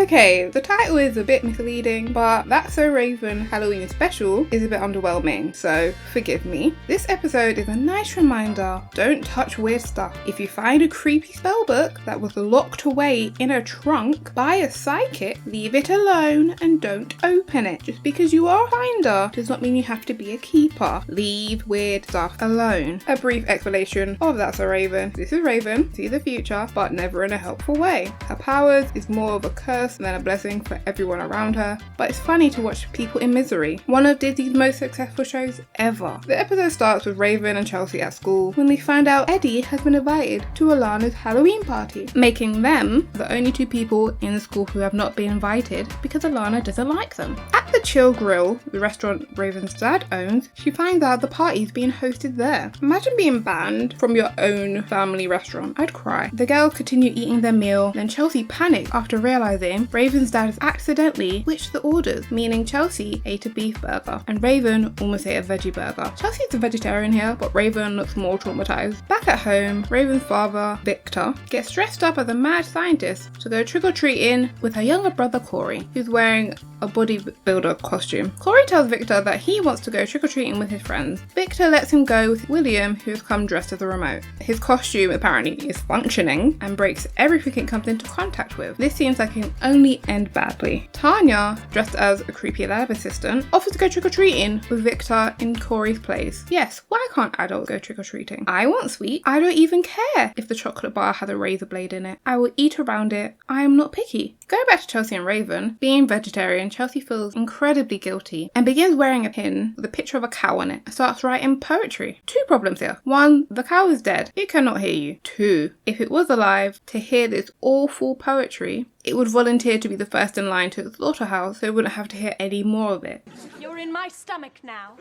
Okay, the title is a bit misleading, but That's So Raven Halloween Special is a bit underwhelming, so forgive me. This episode is a nice reminder, don't touch weird stuff. If you find a creepy spellbook that was locked away in a trunk by a psychic, leave it alone and don't open it. Just because you are a finder does not mean you have to be a keeper. Leave weird stuff alone. A brief explanation of That's So Raven. This is Raven, see the future, but never in a helpful way. Her powers is more of a curse than a blessing for everyone around her, but it's funny to watch people in misery. One of Disney's most successful shows ever. The episode starts with Raven and Chelsea at school when they find out Eddie has been invited to Alana's Halloween party, making them the only two people in the school who have not been invited because Alana doesn't like them. At the Chill Grill, the restaurant Raven's dad owns, she finds out the party is being hosted there. Imagine being banned from your own family restaurant. I'd cry. The girls continue eating their meal, then Chelsea panics after realising Raven's dad has accidentally switched the orders, meaning Chelsea ate a beef burger and Raven almost ate a veggie burger. Chelsea is a vegetarian here, but Raven looks more traumatised. Back at home, Raven's father, Victor, gets dressed up as a mad scientist to go trick-or-treating with her younger brother Corey, who's wearing a bodybuilder costume. Corey tells Victor that he wants to go trick-or-treating with his friends. Victor lets him go with William, who's come dressed as a remote. His costume apparently is functioning and breaks everything it comes into contact with. This seems like it can only end badly. Tanya, dressed as a creepy lab assistant, offers to go trick-or-treating with Victor in Corey's place. Yes, why can't adults go trick-or-treating? I want sweet. I don't even care if the chocolate bar has a razor blade in it. I will eat around it. I am not picky. Going back to Chelsea and Raven, being vegetarian, Chelsea feels incredibly guilty and begins wearing a pin with a picture of a cow on it and starts writing poetry. Two problems here. One, the cow is dead. It cannot hear you. Two, if it was alive to hear this awful poetry, it would volunteer to be the first in line to the slaughterhouse so it wouldn't have to hear any more of it. You're in my stomach now.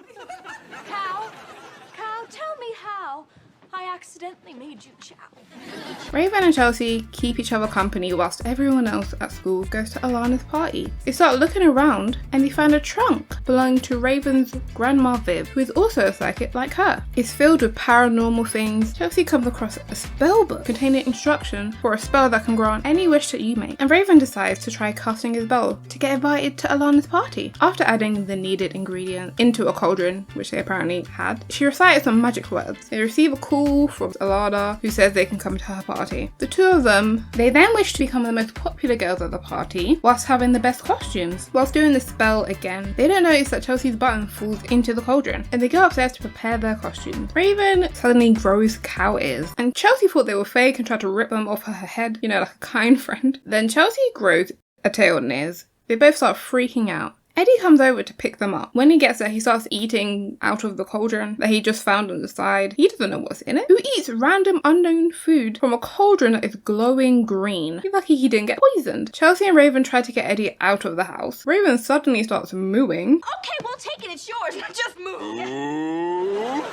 Cow, tell me how I accidentally made you chow. Raven and Chelsea keep each other company whilst everyone else at school goes to Alana's party. They start looking around and they find a trunk belonging to Raven's grandma Viv, who is also a psychic like her. It's filled with paranormal things. Chelsea comes across a spell book containing instruction for a spell that can grant any wish that you make, and Raven decides to try casting a spell to get invited to Alana's party. After adding the needed ingredients into a cauldron, which they apparently had, she recited some magic words. They receive a call from Alana, who says they can come to her party. The two of them, they then wish to become the most popular girls at the party whilst having the best costumes. Whilst doing the spell again, they don't notice that Chelsea's button falls into the cauldron and they go upstairs to prepare their costumes. Raven suddenly grows cow ears and Chelsea thought they were fake and tried to rip them off her head, you know, like a kind friend. Then Chelsea grows a tail and ears. They both start freaking out. Eddie comes over to pick them up. When he gets there, he starts eating out of the cauldron that he just found on the side. He doesn't know what's in it. Who eats random unknown food from a cauldron that is glowing green? He's lucky he didn't get poisoned. Chelsea and Raven try to get Eddie out of the house. Raven suddenly starts mooing. Okay, we'll take it. It's yours. Just move.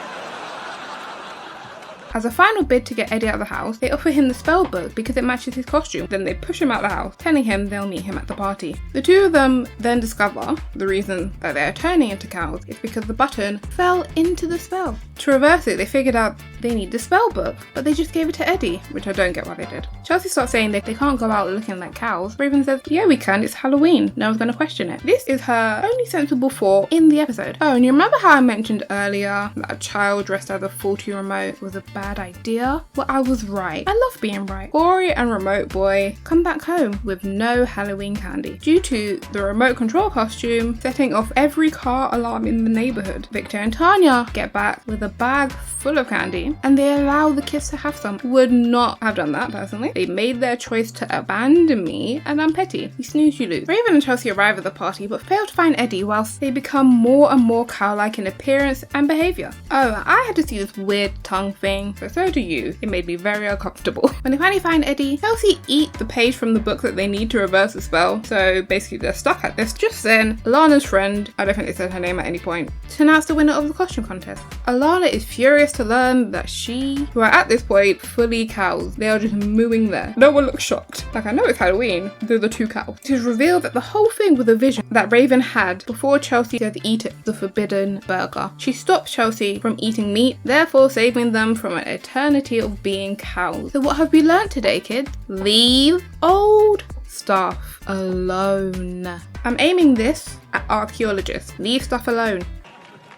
As a final bid to get Eddie out of the house, they offer him the spell book because it matches his costume. Then they push him out of the house, telling him they'll meet him at the party. The two of them then discover the reason that they're turning into cows is because the button fell into the spell. To reverse it, they figured out they need the spell book, but they just gave it to Eddie, which I don't get why they did. Chelsea starts saying that they can't go out looking like cows. Raven says, yeah we can, it's Halloween. No one's going to question it. This is her only sensible thought in the episode. Oh, and you remember how I mentioned earlier that a child dressed as a faulty remote was a bad idea? Well, I was right. I love being right. Corey and Remote Boy come back home with no Halloween candy due to the remote control costume setting off every car alarm in the neighborhood. Victor and Tanya get back with a bag full of candy and they allow the kids to have some. Would not have done that personally. They made their choice to abandon me and I'm petty. You snooze, you lose. Raven and Chelsea arrive at the party but fail to find Eddie whilst they become more and more cow-like in appearance and behaviour. Oh, I had to see this weird tongue thing, so do you. It made me very uncomfortable. When they finally find Eddie, Chelsea eat the page from the book that they need to reverse the spell, so basically they're stuck at this. Just then, Alana's friend, I don't think they said her name at any point, to announce the winner of the costume contest. Alana is furious to learn that she, who are at this point fully cows, they are just mooing there. No one looks shocked. Like, I know it's Halloween, they're the two cows. It is revealed that the whole thing was a vision that Raven had before Chelsea had eaten the forbidden burger. She stopped Chelsea from eating meat, therefore saving them from an eternity of being cows. So what have we learnt today, kids? Leave old stuff alone. I'm aiming this at archaeologists. Leave stuff alone.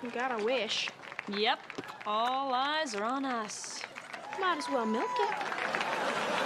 You gotta wish. Yep, all eyes are on us. Might as well milk it.